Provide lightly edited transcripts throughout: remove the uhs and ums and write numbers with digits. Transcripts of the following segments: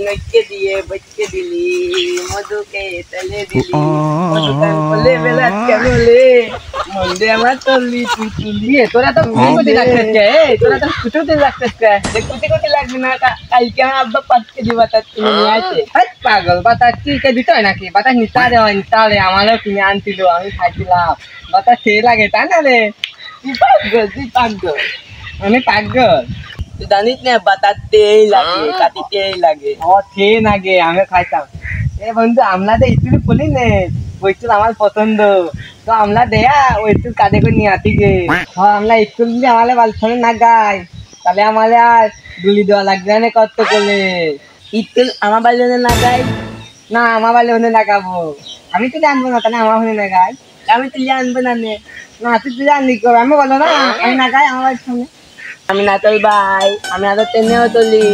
নইকে দিয়ে বইকে দিলি মধুকে তলে দিলি মধুকান বলে বেলা কেমলে মন্দে আমার তলি তুই তুলি তোরা তো কোটি লাগছিস কে তোরা তো কোটি লাগছিস কে কোটি লাগবে না কালকে আব্বা পাতকে দিবা তা তুমি নিয়ে আসে হাই পাগল বাতা কি কে দিতে হয় নাকি বাতা নিতারে আমারও কিনে আনছিল আমি খাইছিলাম বাতা খেয়ে লাগে তাই না রে তুই পাগল আমি পাগল তুই জানিস না বাতাতেই লাগে কাটিতেই লাগে খেয়ে লাগে আমি খাইতাম এ বন্ধু আমরা তো স্কুলে বলি নে ওইটুল আমার পছন্দ তো আমরা দেয়া ওইটুল কাঁধে করে নিয়ে আসি গে আমরা স্কুল দিয়ে আমাদের বালছনে না গাই তাহলে আমাদের আর গুলি দেওয়া লাগবে না কত করলে স্কুল আমার বাড়ি না গাই না আমার বাড়ি হলে লাগাবো আমি তো আনবো না তাহলে আমার হলে না গাই আমি তুলে আনবো না নে না তুই তুলে আনলি কর আমি বলো না আমি না গাই আমার বাড়ির সামনে আমি না তোল ভাই আমি আগে ট্রেনেও তুলি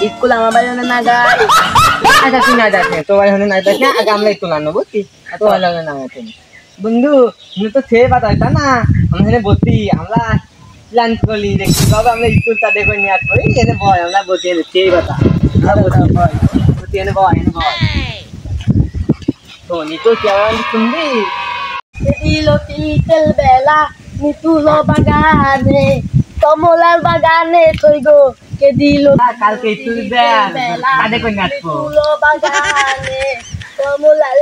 স্কুল আমার বাড়ি হলে না গাই আচ্ছা তুই না দেখে তোর বাড়ি হলে না দেখে আগে আমরা স্কুল আনবো বুঝছি তোর বাড়ি হলে না গেছে বন্ধু তুমি তো ছেড়ে পাতা হইতা না আমরা এখানে বসি আমরা প্ল্যান করি দেখছি বাবা আমরা স্কুলটা দেখে নিয়ে আসবো এনে ভয় আমরা বসি এনে ছেড়ে পাতা বসি এনে ভয় এনে ভয় তো নিতো কেমন শুনবি শীতল বেলা নিতুলো বাগানে কমলার বাগানে তুই গো কে দিল কালকে তুই বেলা কাঁধে করে নাচবো নিতুলো বাগানে কমলার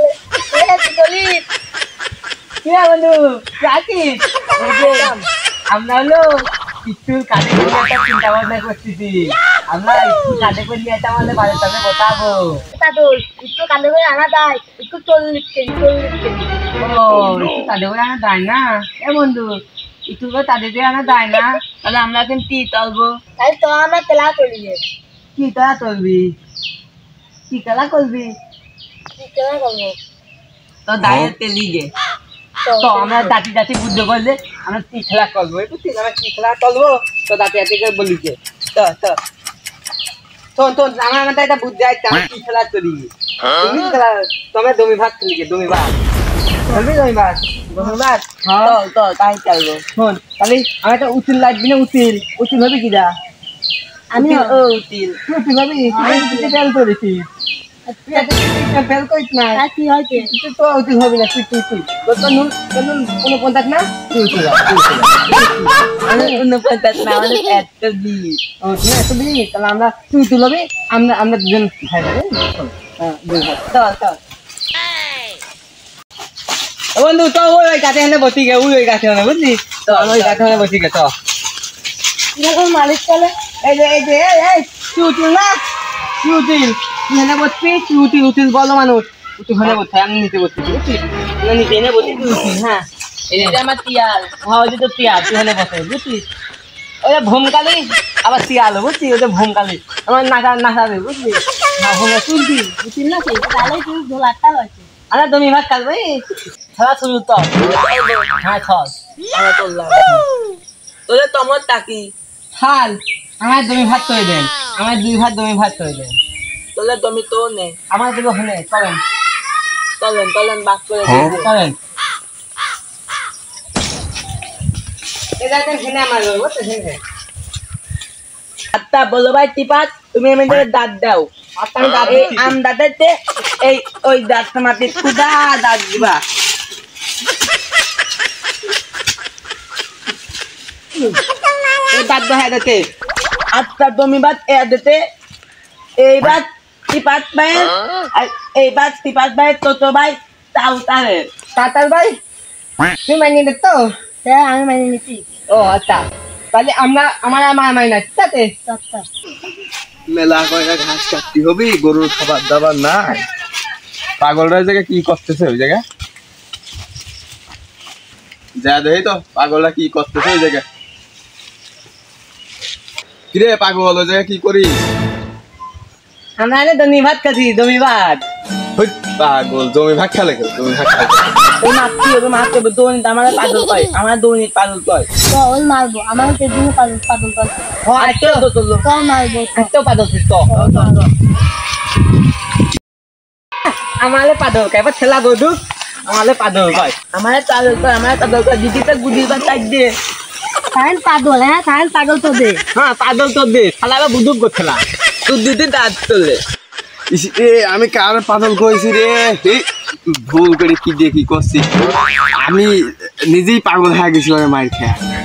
গলি কি বন্ধু রাকিব আমরা হলো স্কুল কাঁধে করে একটা চিন্তা ভাবনা করতেছি আমরা স্কুল কাঁধে করে নিয়ে এটা আমাদের বাড়ির সামনে বসাবো স্কুল কাঁধে করে আনা দেয় স্কুল 40 কেজি ও স্কুল কাঁধে করে আনা দেয় না এ বন্ধু স্কুল করে কাঁধে করে আনা দেয় না তাহলে আমরা এখন কি চলবো তাহলে তো আমরা তেলা চলি কি তেলা চলবি কি তেলা করবি কি তেলা করবো তো দায়ের তেলি গে তো আমরা দাঁতি দাঁতি বুদ্ধ করলে আমরা কি খেলা করবো বুঝছিস আমরা কি খেলা করবো তো দাঁতি দাঁতি করে বলি যে তো আমার এটা বুঝতে যাচ্ছে আমি কি খেলা করি তুমি খেলা তোমার দমি ভাগ খেলি গে দমি ভাগ খেলবি দমি ভাগ তো তাই চাইবো শোন তাহলে আমি একটা উচিল লাগবি না উচিল হবে কি যা আমি উচিল হবি ফেল করেছি ফেল করিস না কি হয়েছে তুই তো উচিল হবি না তুই কোনো পঞ্চাশ না তুই উচিল কোনো পঞ্চাশ না আমাদের এত দিই এত দিই তাহলে আমরা তুই হবি আমরা দুজন খাই যাবে বন্ধু তো ওই গাছে হলে বসি গে ওই গাছে হলে বুঝলি তো আমি ওই গাছে হলে বসি গে তো মালিক চলে এই যে উচিল না উচিল এখানে বসবি উচিল বলো মানুষ উচিল বসে আমি নিচে বসছি বুঝছিস নিচে এনে বসি উচিল হ্যাঁ এটা আমার তিয়াল হ্যাঁ ওই তো তিয়াল তুই হলে বসে বুঝছিস ওই ভোমকালি আবার তিয়াল বুঝছিস ওই ভোমকালি আমার নাচাবে বুঝলি তুলবি উচিল না তাহলে তুই ধোলাটা হয়েছে আমরা দমি ভাগ খাবো খেলা শুরু তো হ্যাঁ ছল আমরা তুললাম তোদের তোমার টাকি খাল আমার দমি ভাগ করে দেন আমার 2 ভাগ দমি ভাগ করে দেন তোলে দমি তো নেই আমার দেবো হলে চলেন বাক করে চলেন আচ্ছা বলো ভাই টিপাত তুমি আমাদের দাঁত দাও আম দাঁতে এই ওই দাঁত মাটি খুদা দাঁত দিবা দাঁত দেখা দিতে আচ্ছা তুমি বাদ এ দিতে এইবার টিপাত ভাই এইবার টিপাত ভাই তো ভাই তাতার ভাই তুমি মানিয়ে নিত তো হ্যাঁ আমি মানিয়ে নিচ্ছি ও আচ্ছা তাহলে আমার মাইনা তাতে মেলা করে ঘাস কাটতে হবে গরুর খাবার দাবার নাই পাগলরা জায়গায় কি করতেছে ওই জায়গায় যা দেখি তো পাগলরা কি করতেছে ওই জায়গায় কিরে পাগল ওই জায়গায় কি করিস আমরা দমি ভাত খাচ্ছি দমি ভাত পাগল জমি ভাগ খেলে জমি ভাগ খেলে মারতে হবে দৌড় আমার পাগল কয় আমার দৌড়ি পাগল কয় তো ওই মারবো আমার তেজুনি পাগল কয় তো মারবো তো পাগল তো আমারে পাগল কয় ছেলা বধুক আমারে পাগল কয় আমারে পাগল কয় দিদি তো গুদির বাদ টাইট দিয়ে সাইন পাগল হ্যাঁ সাইন পাগল তো দে হ্যাঁ পাগল তো দে শালা বুদুক গো ছেলা তুই দিদি দাঁত তোলে এ আমি কার পাগল কইছি রে এই ভুল করে কি দিয়ে কি করছি আমি নিজেই পাগল হয়ে গেছি ওরে মার খেয়ে